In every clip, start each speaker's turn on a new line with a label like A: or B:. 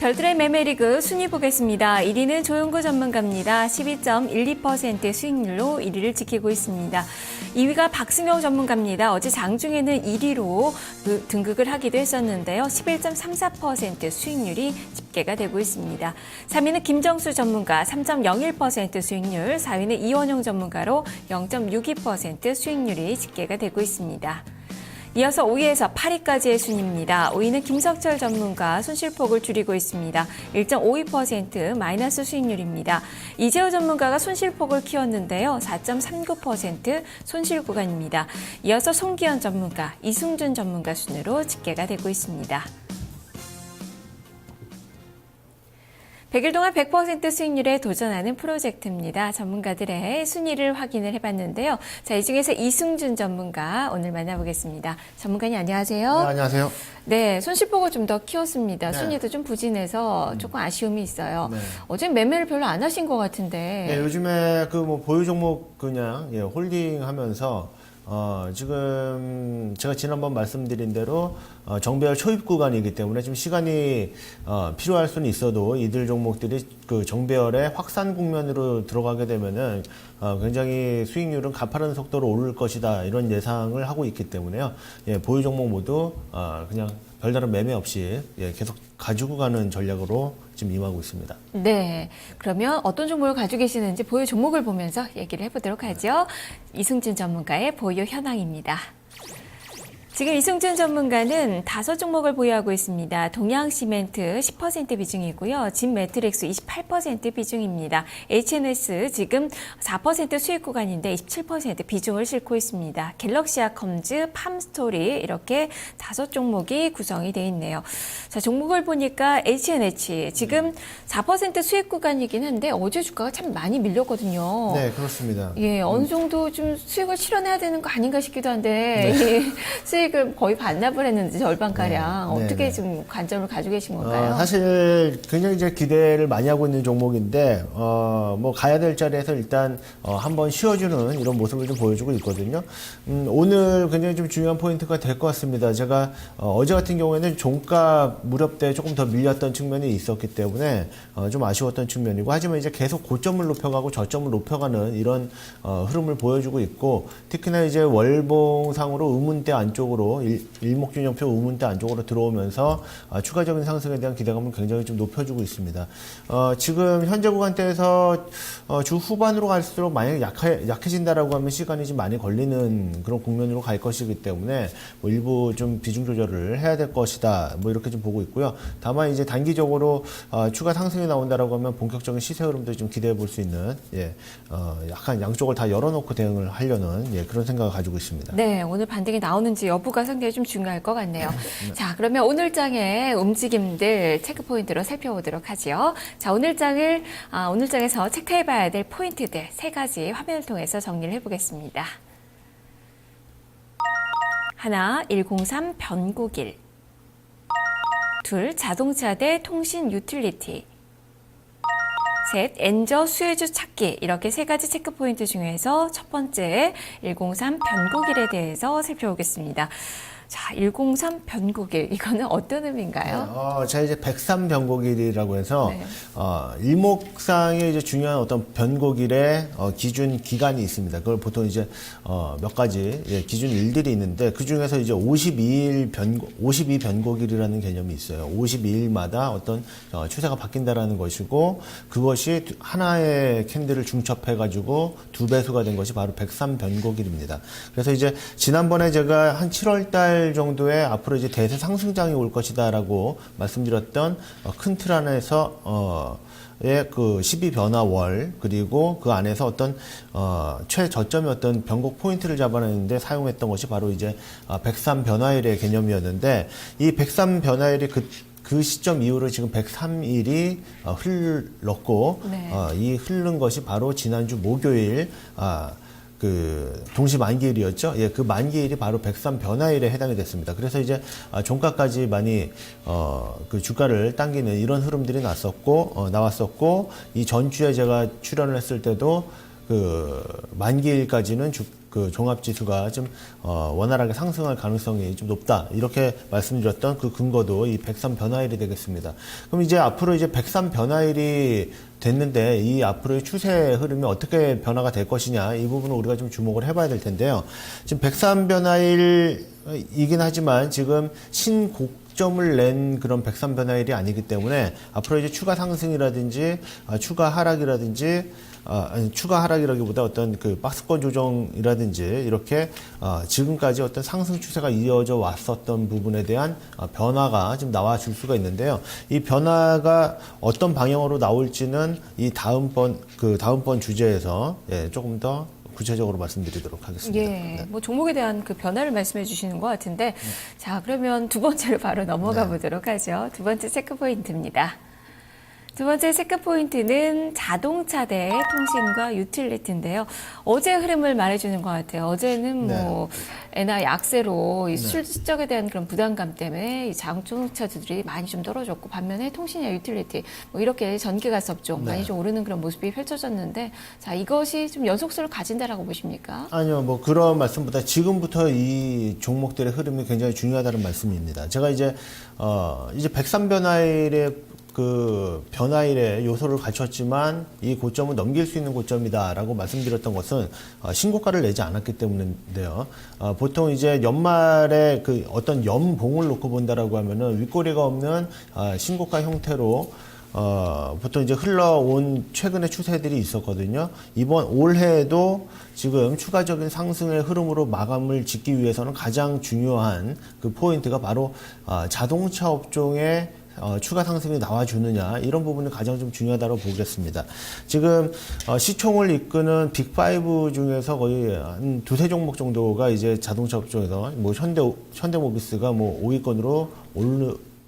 A: 별들의 매매리그 순위 보겠습니다. 1위는 조용구 전문가입니다. 12.12% 수익률로 1위를 지키고 있습니다. 2위가 박승용 전문가입니다. 어제 장중에는 1위로 등극을 하기도 했었는데요. 11.34% 수익률이 집계가 되고 있습니다. 3위는 김정수 전문가 3.01% 수익률, 4위는 이원용 전문가로 0.62% 수익률이 집계가 되고 있습니다. 이어서 5위에서 8위까지의 순입니다. 5위는 김석철 전문가 손실폭을 줄이고 있습니다. 1.52% 마이너스 수익률입니다. 이재호 전문가가 손실폭을 키웠는데요. 4.39% 손실 구간입니다. 이어서 송기현 전문가, 이승준 전문가 순으로 집계가 되고 있습니다. 100일 동안 100% 수익률에 도전하는 프로젝트입니다. 전문가들의 순위를 확인을 해봤는데요. 자, 이 중에서 이승준 전문가 오늘 만나보겠습니다. 전문가님 안녕하세요.
B: 네, 안녕하세요.
A: 네, 손실폭을 좀 더 키웠습니다.
B: 네.
A: 순위도 좀 부진해서 조금 아쉬움이 있어요.
B: 네.
A: 어제 매매를 별로 안 하신 것 같은데.
B: 네, 요즘에 보유 종목 그냥 홀딩 하면서 지금 제가 지난번 말씀드린 대로 정배열 초입 구간이기 때문에 좀 시간이 필요할 수는 있어도 이들 종목들이 그 정배열의 확산 국면으로 들어가게 되면은 굉장히 수익률은 가파른 속도로 오를 것이다 이런 예상을 하고 있기 때문에요. 보유 종목 모두 그냥 별다른 매매 없이 계속 가지고 가는 전략으로 지금 임하고 있습니다.
A: 네, 그러면 어떤 종목을 가지고 계시는지 보유 종목을 보면서 얘기를 해보도록 하죠. 이승준 전문가의 보유 현황입니다. 지금 이승준 전문가는 5종목을 보유하고 있습니다. 동양시멘트 10% 비중이고요. 진매트릭스 28% 비중입니다. HNS 지금 4% 수익 구간인데 27% 비중을 싣고 있습니다. 갤럭시아컴즈, 팜스토리 이렇게 5종목이 구성이 되어 있네요. 자, 종목을 보니까 HNH 지금 4% 수익 구간이긴 한데 어제 주가가 참 많이 밀렸거든요.
B: 네, 그렇습니다.
A: 예, 어느 정도 좀 수익을 실현해야 되는 거 아닌가 싶기도 한데 수익을 거의 반납을 했는데 절반가량
B: 네,
A: 어떻게
B: 네.
A: 좀 관점을 가지고 계신 건가요?
B: 사실 굉장히 이제 기대를 많이 하고 있는 종목인데 가야 될 자리에서 일단 한번 쉬어주는 이런 모습을 좀 보여주고 있거든요. 오늘 굉장히 좀 중요한 포인트가 될 것 같습니다. 제가 어제 같은 경우에는 종가 무렵 때 조금 더 밀렸던 측면이 있었기 때문에 좀 아쉬웠던 측면이고, 하지만 이제 계속 고점을 높여가고 저점을 높여가는 이런 흐름을 보여주고 있고, 특히나 이제 월봉상으로 우문대 안쪽으로 일목균형표 우문대 안쪽으로 들어오면서 추가적인 상승에 대한 기대감을 굉장히 좀 높여주고 있습니다. 지금 현재 구간대에서 주 후반으로 갈수록 만약 약해진다라고 하면 시간이 좀 많이 걸리는 그런 국면으로 갈 것이기 때문에 일부 좀 비중 조절을 해야 될 것이다. 이렇게 좀 보고 있고요. 다만 이제 단기적으로 추가 상승이 나온다라고 하면 본격적인 시세 흐름도 좀 기대해 볼 수 있는 약간 양쪽을 다 열어놓고 대응을 하려는 그런 생각을 가지고 있습니다.
A: 네, 오늘 반등이 나오는지 여부가 상당히 좀 중요할 것 같네요. 자, 그러면 오늘 장의 움직임들 체크 포인트로 살펴보도록 하죠. 자, 오늘 장에서 체크해봐야 될 포인트들 3가지 화면을 통해서 정리를 해보겠습니다. 하나, 103 변곡일. 둘, 자동차 대 통신 유틸리티. 셋, 엔저 수혜주 찾기. 이렇게 3가지 체크 포인트 중에서 첫 번째 103 변곡일에 대해서 살펴보겠습니다. 자, 103 변곡일, 이거는 어떤 의미인가요?
B: 제가 이제 103 변곡일이라고 해서,
A: 네.
B: 일목상의 이제 중요한 어떤 변곡일의 기준 기간이 있습니다. 그걸 보통 이제, 몇 가지, 기준 일들이 있는데, 그 중에서 이제 52 변곡일이라는 개념이 있어요. 52일마다 어떤 추세가 바뀐다라는 것이고, 그것이 하나의 캔들을 중첩해가지고 2배수가 된 것이 바로 103 변곡일입니다. 그래서 이제, 지난번에 제가 한 7월달 정도에 앞으로 이제 대세 상승장이 올 것이다라고 말씀드렸던 큰 틀 안에서 그 12변화월, 그리고 그 안에서 어떤 최저점의 어떤 변곡 포인트를 잡아내는데 사용했던 것이 바로 이제 103변화일의 개념이었는데, 이 103변화일이 그 시점 이후로 지금 103일이 흘렀고,
A: 네.
B: 이 흐른 것이 바로 지난주 목요일 그 동시 만기일이었죠. 그 만기일이 바로 103 변화일에 해당이 됐습니다. 그래서 이제 종가까지 많이 그 주가를 당기는 이런 흐름들이 나왔었고, 이 전주에 제가 출연을 했을 때도 그 만기일까지는 그 종합지수가 좀 원활하게 상승할 가능성이 좀 높다 이렇게 말씀드렸던 그 근거도 이 103 변화일이 되겠습니다. 그럼 이제 앞으로 이제 103 변화일이 됐는데 이 앞으로의 추세 흐름이 어떻게 변화가 될 것이냐 이 부분을 우리가 좀 주목을 해봐야 될 텐데요. 지금 103 변화일이긴 하지만 지금 신고점을 낸 그런 103 변화일이 아니기 때문에 앞으로 이제 추가 상승이라든지 추가 하락이라든지 추가 하락이라기보다 어떤 그 박스권 조정이라든지 이렇게 지금까지 어떤 상승 추세가 이어져 왔었던 부분에 대한 변화가 좀 나와줄 수가 있는데요. 이 변화가 어떤 방향으로 나올지는 이 다음번 주제에서 조금 더 구체적으로 말씀드리도록 하겠습니다.
A: 예,
B: 네.
A: 뭐 종목에 대한 그 변화를 말씀해 주시는 것 같은데, 자, 그러면 두 번째로 바로 넘어가 보도록 하죠. 두 번째 체크 포인트입니다. 두 번째 체크 포인트는 자동차 대 통신과 유틸리티인데요. 어제 흐름을 말해주는 것 같아요. 어제는 뭐 엔화 약세로 이 수출 실적에 대한 그런 부담감 때문에 이 자동차주들이 많이 좀 떨어졌고 반면에 통신이나 유틸리티 뭐 이렇게 전기가스 업종 많이 좀 오르는 그런 모습이 펼쳐졌는데 자 이것이 좀 연속성을 가진다라고 보십니까?
B: 아니요, 뭐 그런 말씀보다 지금부터 이 종목들의 흐름이 굉장히 중요하다는 말씀입니다. 제가 이제 103 변화일의 그 변화일의 요소를 갖췄지만 이 고점은 넘길 수 있는 고점이다라고 말씀드렸던 것은 신고가를 내지 않았기 때문인데요. 보통 이제 연말에 그 어떤 연봉을 놓고 본다라고 하면은 윗꼬리가 없는 신고가 형태로 보통 이제 흘러온 최근의 추세들이 있었거든요. 이번 올해에도 지금 추가적인 상승의 흐름으로 마감을 짓기 위해서는 가장 중요한 그 포인트가 바로 자동차 업종의 추가 상승이 나와주느냐 이런 부분이 가장 좀 중요하다고 보겠습니다. 지금 시총을 이끄는 빅5 중에서 거의 한 두세 종목 정도가 이제 자동차 업종에서 뭐 현대모비스가 뭐 5위권으로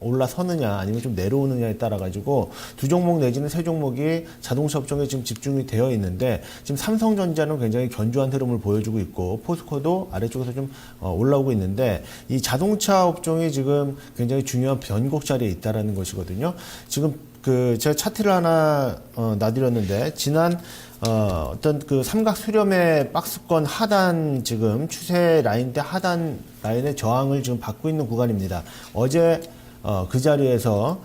B: 올라서느냐 아니면 좀 내려오느냐에 따라 가지고 두 종목 내지는 세 종목이 자동차 업종에 지금 집중이 되어 있는데 지금 삼성전자는 굉장히 견조한 흐름을 보여주고 있고 포스코도 아래쪽에서 좀 올라오고 있는데 이 자동차 업종이 지금 굉장히 중요한 변곡 자리에 있다라는 것이거든요. 지금 그 제가 차트를 하나 놔드렸는데 지난 어떤 그 삼각 수렴의 박스권 하단 지금 추세 라인 대 하단 라인의 저항을 지금 받고 있는 구간입니다. 어제 그 자리에서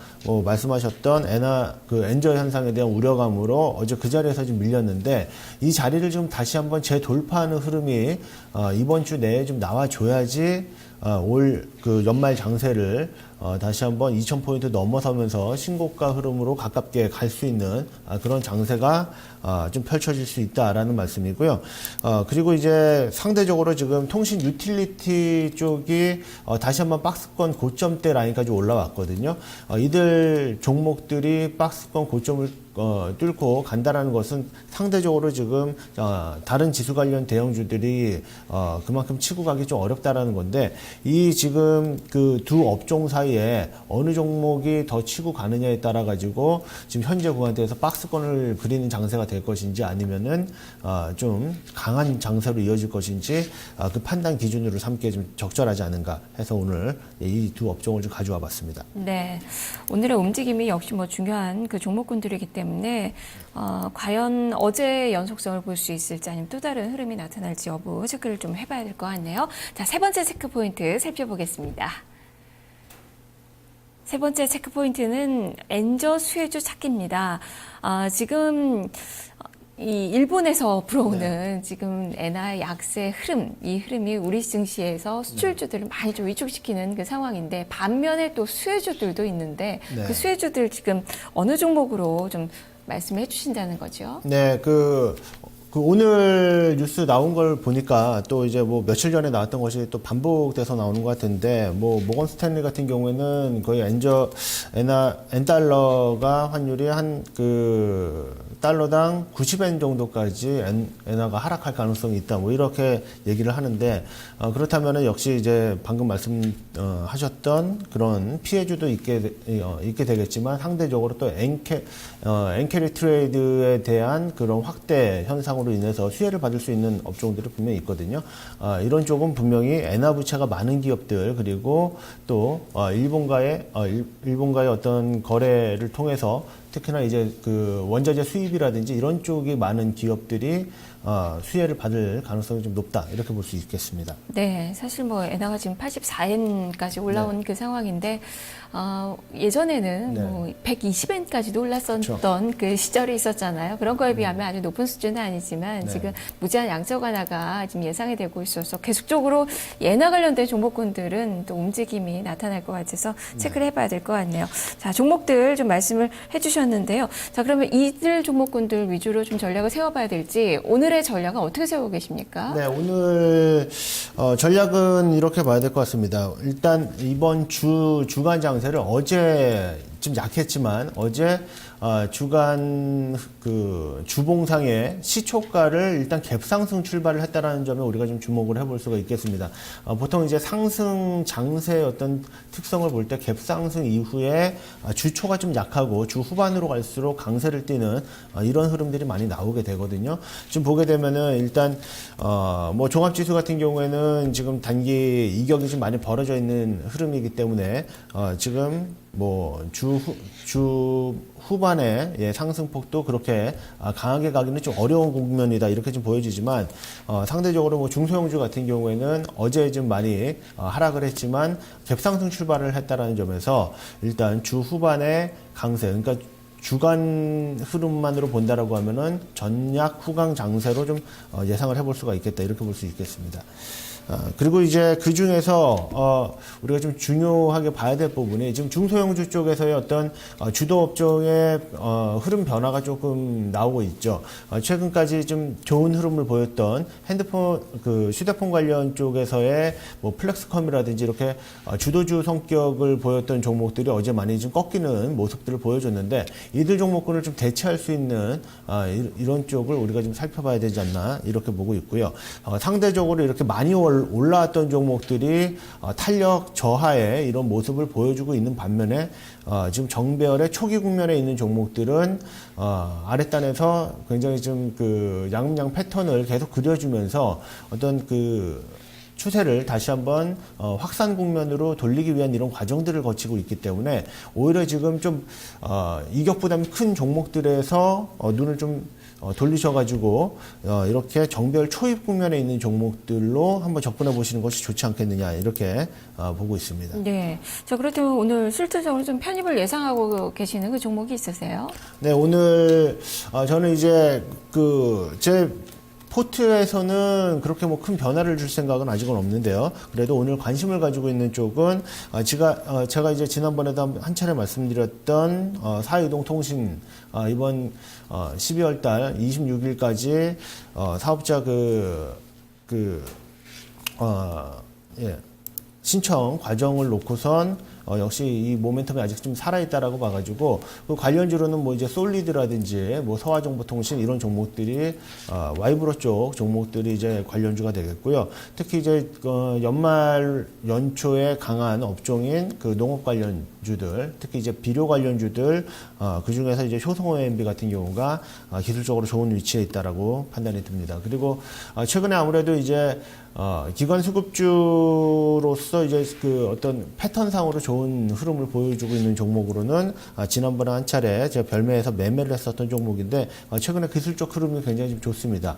B: 말씀하셨던 엔저 현상에 대한 우려감으로 어제 그 자리에서 좀 밀렸는데 이 자리를 좀 다시 한번 재돌파하는 흐름이 이번 주 내에 좀 나와줘야지 올 그 연말 장세를 다시 한번 2,000포인트 넘어서면서 신고가 흐름으로 가깝게 갈 수 있는 그런 장세가 좀 펼쳐질 수 있다라는 말씀이고요. 그리고 이제 상대적으로 지금 통신 유틸리티 쪽이 다시 한번 박스권 고점대 라인까지 올라왔거든요. 이들 종목들이 박스권 고점을 뚫고 간다라는 것은 상대적으로 지금 다른 지수 관련 대형주들이 그만큼 치고 가기 좀 어렵다라는 건데 이 지금 그 두 업종 사이에 어느 종목이 더 치고 가느냐에 따라 가지고 지금 현재 구간대에서 박스권을 그리는 장세가 될 것인지 아니면은 좀 강한 장세로 이어질 것인지 그 판단 기준으로 삼기에 좀 적절하지 않은가 해서 오늘 이 두 업종을 좀 가져와 봤습니다.
A: 네, 오늘의 움직임이 역시 뭐 중요한 그 종목군들이기 때문에 과연 어제 연속성을 볼 수 있을지 아니면 또 다른 흐름이 나타날지 여부 체크를 좀 해봐야 될 것 같네요. 자, 세 번째 체크 포인트 살펴보겠습니다. 세 번째 체크 포인트는 엔저 수혜주 찾기입니다. 지금 이 일본에서 불어오는 지금 엔화 약세 흐름, 이 흐름이 우리 증시에서 수출주들을 많이 좀 위축시키는 그 상황인데 반면에 또 수혜주들도 있는데 그 수혜주들 지금 어느 종목으로 좀 말씀해 주신다는 거죠?
B: 네, 그 오늘 뉴스 나온 걸 보니까 또 이제 뭐 며칠 전에 나왔던 것이 또 반복돼서 나오는 것 같은데 뭐 모건 스탠리 같은 경우에는 거의 엔달러가 환율이 한 그 달러당 90엔 정도까지 엔화가 하락할 가능성이 있다. 뭐 이렇게 얘기를 하는데 그렇다면은 역시 이제 방금 말씀하셨던 그런 피해주도 있게 되겠지만 상대적으로 또 엔캐리 트레이드에 대한 그런 확대 현상으로 인해서 수혜를 받을 수 있는 업종들이 분명히 있거든요. 이런 쪽은 분명히 엔화 부채가 많은 기업들 그리고 또 일본과의 어떤 거래를 통해서 특히나 이제 그 원자재 수입이라든지 이런 쪽이 많은 기업들이 수혜를 받을 가능성이 좀 높다 이렇게 볼 수 있겠습니다.
A: 네, 사실 뭐 엔화가 지금 84엔까지 올라온 그 상황인데 예전에는
B: 네.
A: 뭐 120엔까지도 올랐었던
B: 그렇죠.
A: 그 시절이 있었잖아요. 그런 거에 비하면 아주 높은 수준은 아니지만
B: 네.
A: 지금 무제한 양적 완화가 지금 예상이 되고 있어서 계속적으로 엔화 관련된 종목군들은 또 움직임이 나타날 것 같아서 체크를 해봐야 될 것 같네요. 자, 종목들 좀 말씀을 해주셨는데요. 자, 그러면 이들 종목군들 위주로 좀 전략을 세워봐야 될지 오늘의 전략은 어떻게 세우고 계십니까?
B: 네, 오늘 전략은 이렇게 봐야 될 것 같습니다. 일단 이번 주간 장세를 어제 좀 약했지만 어제 주간 그 주봉상의 시초가를 일단 갭상승 출발을 했다라는 점에 우리가 좀 주목을 해볼 수가 있겠습니다. 보통 이제 상승 장세의 어떤 특성을 볼 때 갭상승 이후에 주초가 좀 약하고 주 후반으로 갈수록 강세를 띠는 이런 흐름들이 많이 나오게 되거든요. 지금 보게 되면은 일단 뭐 종합지수 같은 경우에는 지금 단기 이격이 좀 많이 벌어져 있는 흐름이기 때문에 지금 뭐 주 후반에 상승폭도 그렇게 강하게 가기는 좀 어려운 국면이다 이렇게 좀 보여지지만 상대적으로 뭐 중소형주 같은 경우에는 어제 좀 많이 하락을 했지만 갭상승 출발을 했다라는 점에서 일단 주 후반에 강세 그러니까 주간 흐름만으로 본다라고 하면은 전약 후강 장세로 좀 예상을 해볼 수가 있겠다 이렇게 볼 수 있겠습니다. 그리고 이제 그 중에서 우리가 좀 중요하게 봐야 될 부분이 지금 중소형주 쪽에서의 어떤 주도 업종의 흐름 변화가 조금 나오고 있죠. 최근까지 좀 좋은 흐름을 보였던 핸드폰 그 휴대폰 관련 쪽에서의 뭐 플렉스컴이라든지 이렇게 주도주 성격을 보였던 종목들이 어제 많이 좀 꺾이는 모습들을 보여줬는데 이들 종목군을 좀 대체할 수 있는 이런 쪽을 우리가 좀 살펴봐야 되지 않나 이렇게 보고 있고요. 상대적으로 이렇게 많이 올라왔던 종목들이 탄력 저하의 이런 모습을 보여주고 있는 반면에 지금 정배열의 초기 국면에 있는 종목들은 아랫단에서 굉장히 좀 그 양음양 패턴을 계속 그려주면서 어떤 그 추세를 다시 한번 확산 국면으로 돌리기 위한 이런 과정들을 거치고 있기 때문에 오히려 지금 좀 이격 부담이 큰 종목들에서 눈을 좀 돌리셔가지고 이렇게 정배열 초입 국면에 있는 종목들로 한번 접근해 보시는 것이 좋지 않겠느냐 이렇게 보고 있습니다.
A: 네. 자, 그렇다면 오늘 실질적으로 좀 편입을 예상하고 계시는 그 종목이 있으세요?
B: 네, 오늘 저는 이제 제 포트에서는 그렇게 뭐 큰 변화를 줄 생각은 아직은 없는데요. 그래도 오늘 관심을 가지고 있는 쪽은 제가 이제 지난번에도 한 차례 말씀드렸던 사이동 통신 이번 12월 달 26일까지 사업자 신청 과정을 놓고선 역시 이 모멘텀이 아직 좀 살아있다라고 봐가지고 그 관련주로는 뭐 이제 솔리드라든지 뭐 서화정보통신 이런 종목들이 와이브로 쪽 종목들이 이제 관련주가 되겠고요. 특히 이제 연초에 강한 업종인 그 농업 관련주들, 특히 이제 비료 관련주들 그 중에서 이제 효성OMB 같은 경우가 기술적으로 좋은 위치에 있다라고 판단이 듭니다. 그리고 최근에 아무래도 이제 기관 수급주로서 이제 그 어떤 패턴상으로 좋은 흐름을 보여주고 있는 종목으로는 지난번에 한 차례 제가 별매에서 매매를 했었던 종목인데 최근에 기술적 흐름이 굉장히 좀 좋습니다.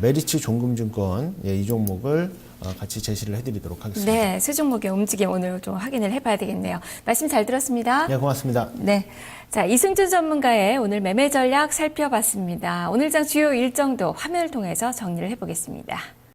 B: 메리츠 종금증권 이 종목을 같이 제시를 해드리도록 하겠습니다.
A: 네, 세 종목의 움직임 오늘 좀 확인을 해봐야 되겠네요. 말씀 잘 들었습니다.
B: 네, 고맙습니다.
A: 네. 자, 이승준 전문가의 오늘 매매 전략 살펴봤습니다. 오늘 장 주요 일정도 화면을 통해서 정리를 해보겠습니다.